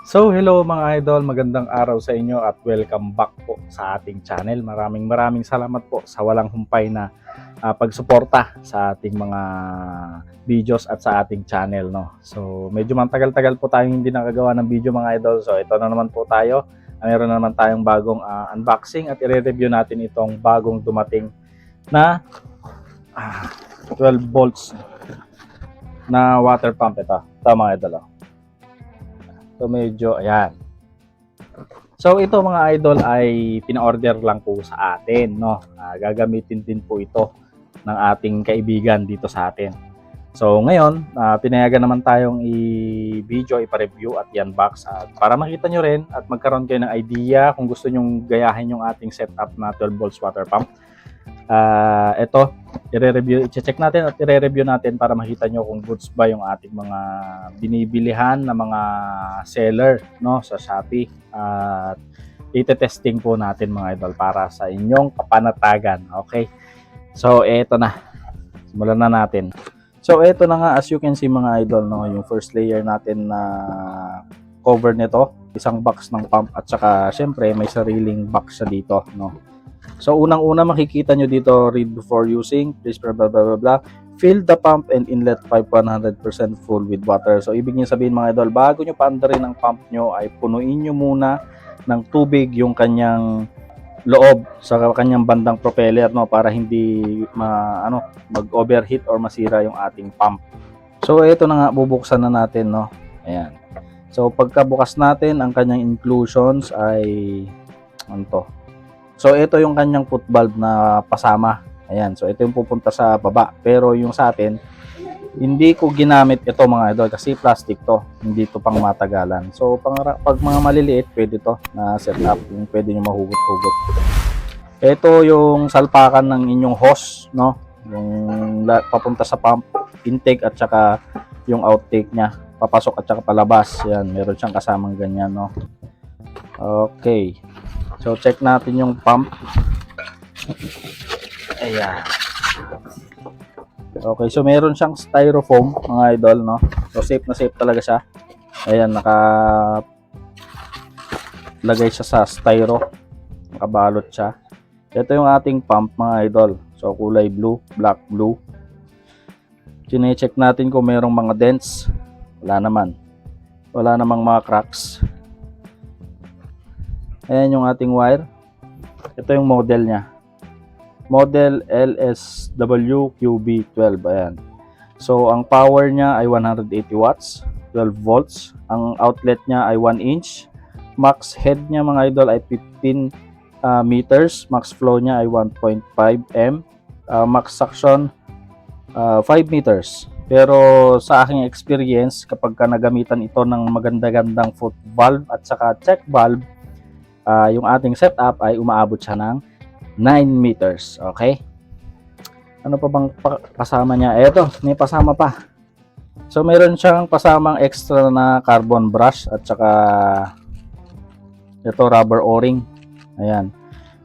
So hello mga idol, magandang araw sa inyo at welcome back po sa ating channel. Maraming salamat po sa walang humpay na pagsuporta sa ating mga videos at sa ating channel, no. So medyo matagal-tagal po tayong hindi nakagawa ng video mga idol. So ito na naman po tayo. Meron na naman tayong bagong unboxing at i-review natin itong bagong dumating na 12 volts na water pump ito. Ito mga idol. So medyo ayan. So ito mga idol ay pina-order lang po sa atin, no. Gagamitin din po ito ng ating kaibigan dito sa atin. So ngayon, pinayagan naman tayong i-video, ipa-review at i-unbox para makita nyo rin at magkaroon kayo ng idea kung gusto nyong gayahin yung ating setup na 12 volts water pump. Ito, i-check natin at i-review natin para makita nyo kung goods ba yung ating mga binibilihan na mga seller, no, sa Shopee. At ite-testing po natin mga idol para sa inyong kapanatagan. Okay, so eto na, simulan na natin. So eto na nga, as you can see mga idol, no, yung first layer natin na cover nito, isang box ng pump at saka syempre may sariling box siya dito, no. So unang-una makikita nyo dito, read before using, please blah blah blah blah blah. Fill the pump and inlet pipe 100% full with water. So ibig niyo sabihin mga idol, bago nyo paandarin ang pump nyo ay punuin nyo muna ng tubig yung kanyang loob sa kanyang bandang propeller, no, para hindi mag-overheat or masira yung ating pump. So ito na nga, bubuksan na natin, no. Ayan. So pagkabukas natin, ang kanyang inclusions ay ano to? So ito yung kanyang foot valve na pasama. Ayan, so ito yung pupunta sa baba. Pero yung sa atin, hindi ko ginamit ito mga idol kasi plastic to. Hindi to pang matagalan. So pag mga maliliit, pwede to na setup, yung pwede nyo mahugot-hugot. Ito yung salpakan ng inyong hose, no? Yung papunta sa pump intake at saka yung outtake niya. Papasok at saka palabas. Yan, meron siyang kasamang ganyan, no? Okay. So check natin yung pump. Ayan. Okay, so meron siyang styrofoam mga idol, no. So safe na safe talaga siya. Ayan, lagay siya sa styro. Nakabalot siya. Ito yung ating pump mga idol. So kulay blue, black blue. Chine-check natin kung merong mga dents. Wala naman. Wala namang mga cracks. Ayan yung ating wire. Ito yung model niya. Model LSW-QB12. Ayan. So, ang power niya ay 180 watts, 12 volts. Ang outlet niya ay 1 inch. Max head niya mga idol ay 15 meters. Max flow niya ay 1.5 m. Max suction 5 meters. Pero sa aking experience, kapag nagamitan ito ng maganda-gandang foot valve at saka check valve, yung ating setup ay umaabot siya ng 9 meters. Okay? Ano pa bang kasama niya? Eto, may pasama pa. So, mayroon siyang pasamang extra na carbon brush at saka ito rubber o-ring. Ayan.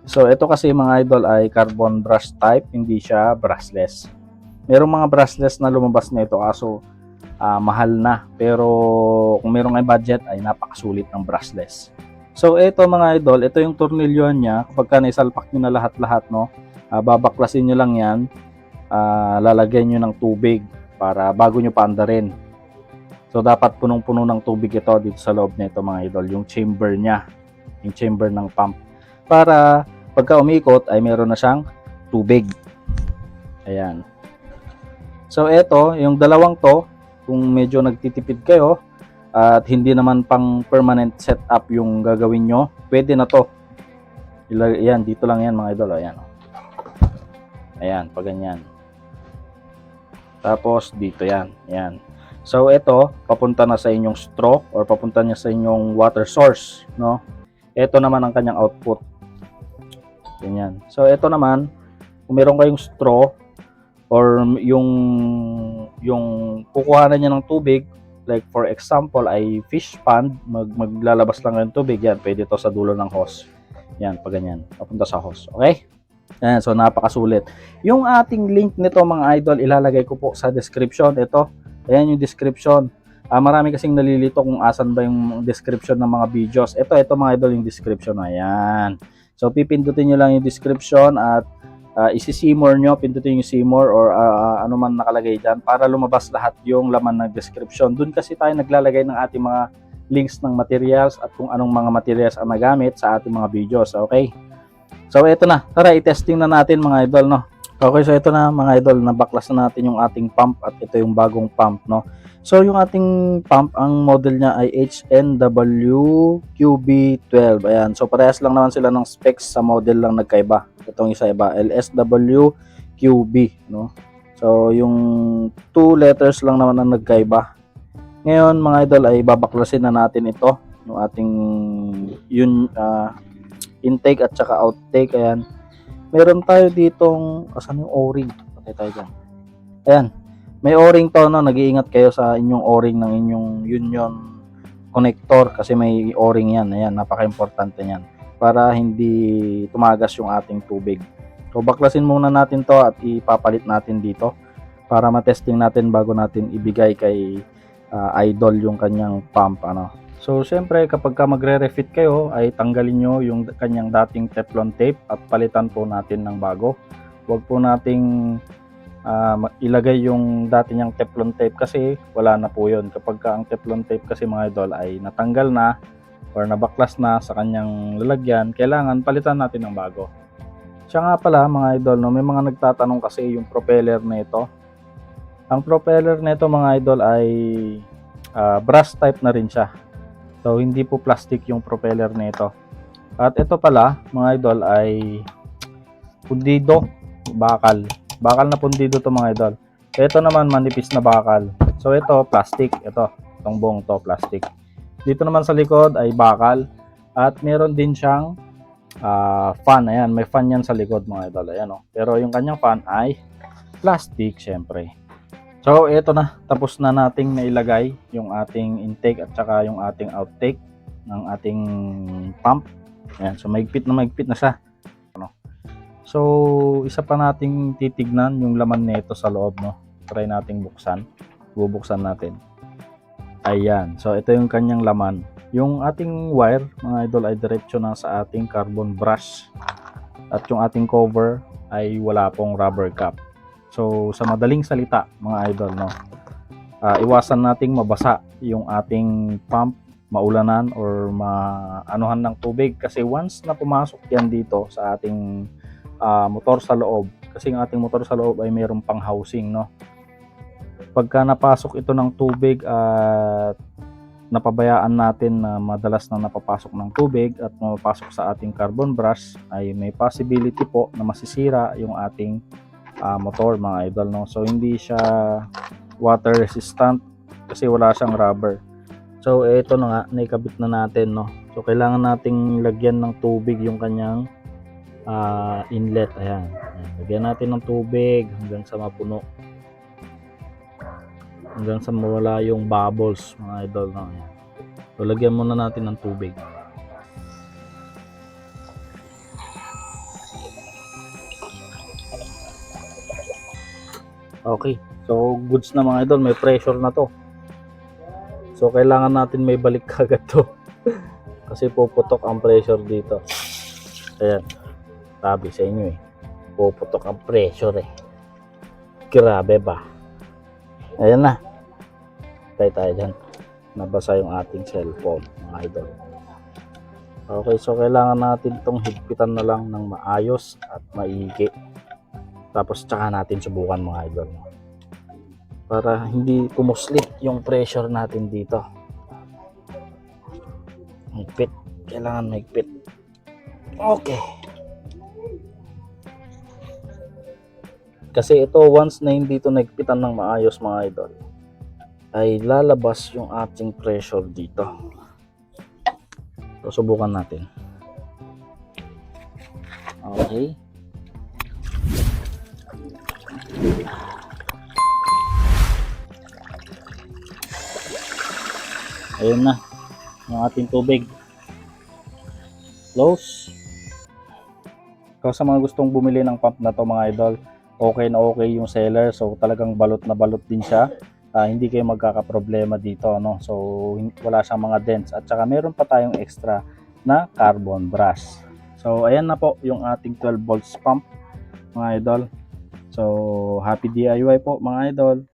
So, ito kasi mga idol ay carbon brush type, hindi siya brushless. Merong mga brushless na lumabas na ito kaso mahal na. Pero kung merong ay budget ay napakasulit ng brushless. So ito mga idol, ito yung tornilyohan niya. Kapag naisalpak nyo na lahat-lahat, no, babaklasin nyo lang yan, lalagyan nyo ng tubig para bago nyo paandarin. So dapat punong-puno ng tubig ito dito sa loob nito mga idol, yung chamber niya, yung chamber ng pump. Para pagka umikot ay meron na siyang tubig. Ayan. So ito, yung dalawang to, kung medyo nagtitipid kayo, at hindi naman pang permanent setup yung gagawin nyo, pwede na to. Ayan, dito lang yan mga idol. Ayan, ayan, pag ganyan. Tapos dito yan. Ayan. So ito, papunta na sa inyong straw or papunta niya sa inyong water source, no? Ito naman ang kanyang output. Ganyan. So ito naman, kung meron kayong straw or yung kukuhanan niya ng tubig, like for example ay fish pond, maglalabas lang ng tubig, yan, pwede to sa dulo ng hose. Yan, pag ganyan, papunta sa hose. Okay? Yan, so napakasulit. Yung ating link nito mga idol, ilalagay ko po sa description. Ito, ayan yung description. Marami kasing nalilito kung asan ba yung description ng mga videos. Ito mga idol yung description. Ayan. So pipindutin nyo lang yung description at isi-see-more nyo, pindutin yung see-more or ano man nakalagay dyan para lumabas lahat yung laman ng description. Doon kasi tayo naglalagay ng ating mga links ng materials at kung anong mga materials ang nagamit sa ating mga videos. Okay? So ito na. Tara, i-testing na natin mga idol, no? Okay, so ito na mga idol, nabaklas na natin yung ating pump at ito yung bagong pump, no? So yung ating pump, ang model niya ay HNW QB12. Ayan, so parehas lang naman sila ng specs, sa model lang nagkaiba. Itong isa iba, LSW QB, no? So yung 2 letters lang naman ang nagkaiba. Ngayon mga idol ay babaklasin na natin ito, yung ating intake at saka outtake. Ayan. Meron tayo ditong, asan yung o-ring? Patay tayo dyan. Ayan. May o-ring to, no? Nag-iingat kayo sa inyong o-ring ng inyong union connector kasi may o-ring yan. Ayan, napaka-importante yan para hindi tumagas yung ating tubig. So, baklasin muna natin to at ipapalit natin dito para matesting natin bago natin ibigay kay idol yung kanyang pump, ano. So, syempre, kapag ka magre-refit kayo, ay tanggalin nyo yung kanyang dating Teflon tape at palitan po natin ng bago. Huwag po nating ilagay yung dati niyang Teflon tape kasi wala na po yun. Kapag ka ang Teflon tape kasi mga idol ay natanggal na or nabaklas na sa kanyang lalagyan, kailangan palitan natin ng bago. Siya nga pala mga idol, no, may mga nagtatanong kasi yung propeller nito. Ang propeller nito mga idol ay brass type na rin siya. So, hindi po plastic yung propeller nito. At ito pala, mga idol, ay pundido, bakal. Bakal na pundido to mga idol. Ito naman, manipis na bakal. So, ito, plastic. Itong buong to, plastic. Dito naman sa likod ay bakal. At meron din siyang fan. Ayan, may fan yan sa likod mga idol. Ayan, oh. Pero yung kanyang fan ay plastic, syempre. So, ito na. Tapos na nating nailagay yung ating intake at saka yung ating outtake ng ating pump. Ayan. So, maigpit na siya. So, isa pa nating titignan yung laman nito sa loob, no? Try nating buksan. Bubuksan natin. Ayan. So, ito yung kanyang laman. Yung ating wire, mga idol, ay diretso na sa ating carbon brush. At yung ating cover ay wala pong rubber cap. So, sa madaling salita, mga idol, no, iwasan nating mabasa yung ating pump, maulanan or maanuhan ng tubig kasi once na pumasok yan dito sa ating motor sa loob, kasi ang ating motor sa loob ay mayroong pang housing, no. Pagka napasok ito ng tubig at napabayaan natin na madalas na napapasok ng tubig at mapapasok sa ating carbon brush, ay may possibility po na masisira yung ating motor mga idol, no. So hindi siya water resistant kasi wala siyang rubber. So ito na nga, naikabit na natin, no. So kailangan nating lagyan ng tubig yung kanyang inlet. Ayan. Lagyan natin ng tubig hanggang sa mapuno, hanggang sa mawala yung bubbles mga idol, no. Ayan. So lagyan muna natin ng tubig. Okay, so goods na mga idol, may pressure na to. So kailangan natin may balik kagad to kasi puputok ang pressure dito. Ayan, sabi sa inyo puputok ang pressure grabe ba. Ayan na, tayo dyan, nabasa yung ating cellphone mga idol. Okay, so kailangan natin itong higpitan na lang ng maayos at maigi. Tapos tsaka natin subukan mga idol para hindi kumuslit yung pressure natin dito. Higpit, kailangan mahigpit. Okay, kasi ito once na hindi ito nahigpitan ng maayos mga idol, ay lalabas yung ating pressure dito. So subukan natin. Okay, ayun na yung ating tubig. Close. So sa mga gustong bumili ng pump na to mga idol, okay na okay yung seller. So talagang balot na balot din siya. hindi kayo magkakaproblema dito, no? So wala siyang mga dents, at saka meron pa tayong extra na carbon brush. So ayan na po yung ating 12 volts pump mga idol. So happy DIY po mga idol.